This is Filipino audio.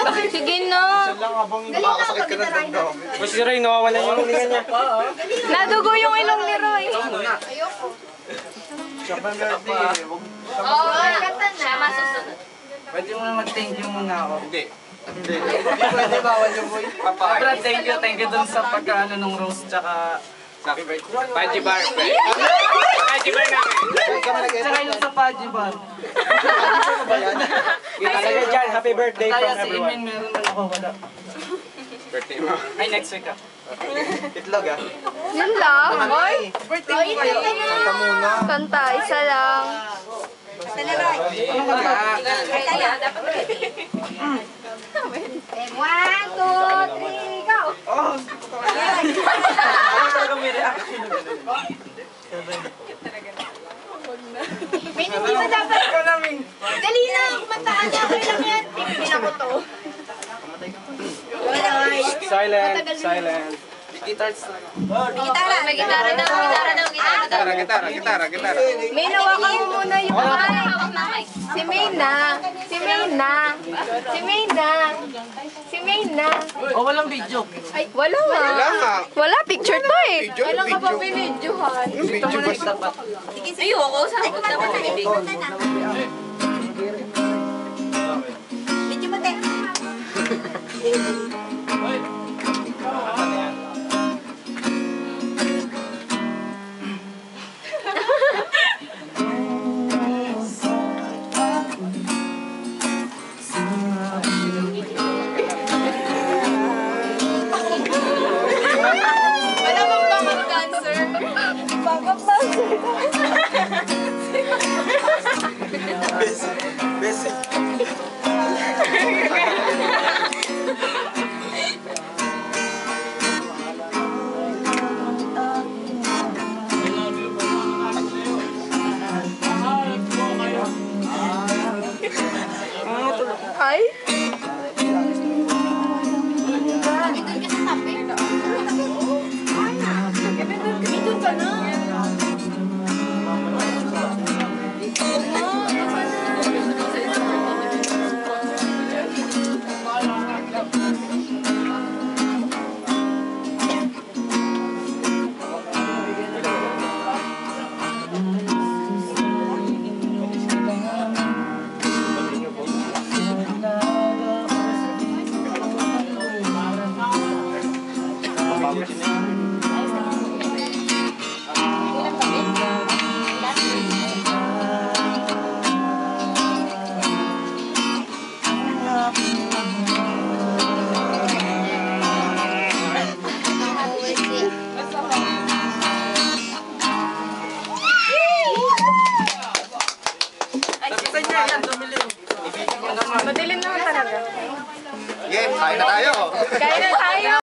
Sige na. Makakasakit ka ng dagdaw. Mas si Ray, nawawala yung hininga niya. Nadugo yung ilong ni Roy. Ayoko. Siya pa birthday. Oo, kanta na. Masusunod. Pwede mo na mag-thank you muna ako. Hindi. Hindi. Pwede bawal yung boy. Papa. Brad, thank you dun sa pagkaano nung rose tsaka... Happy birthday. Paji bar. Paji bar namin. Tsaka yung sa Paji Bar. Talaga dyan, happy birthday Kaya from si everyone. Imin meron man ako wala. Birthday mo. Ay, next week ah. Itlog ah. Yun lang. Oy, Birthday mo kayo. Kanta muna. kanta. Isa lang. Ano ka ba? Kaya, dapat ready. 1, 2, 3, go! Oh, talagang may reaction. May hindi ba dapat? Dali na, kumantaan niya. Okay lang yan. Pipin ako to. Silent, silent. Guitars. Gitara. May gitara daw, gitara daw, gitara daw. Gitara. May nawakan mo muna yung kamay. Hawak na mic. Si Mayna. Si Mayna. Si Mayna. Si Mayna. Oh, walang video. Ay, wala nga. Wala nga. Wala, picture to eh. Video, Kailan ka pa video. binidyohan? Yung video ba? Dapat. Ayoko, sabot dapat sa bibig. Medyo mati. Wala bang backup dancer? Backup dancer. Basic. Ay? Doon ka sa tabi. Doon ka na. Sabitan niya yan, dumilim. Madilim naman talaga. Game, kain na tayo. Kaya na tayo.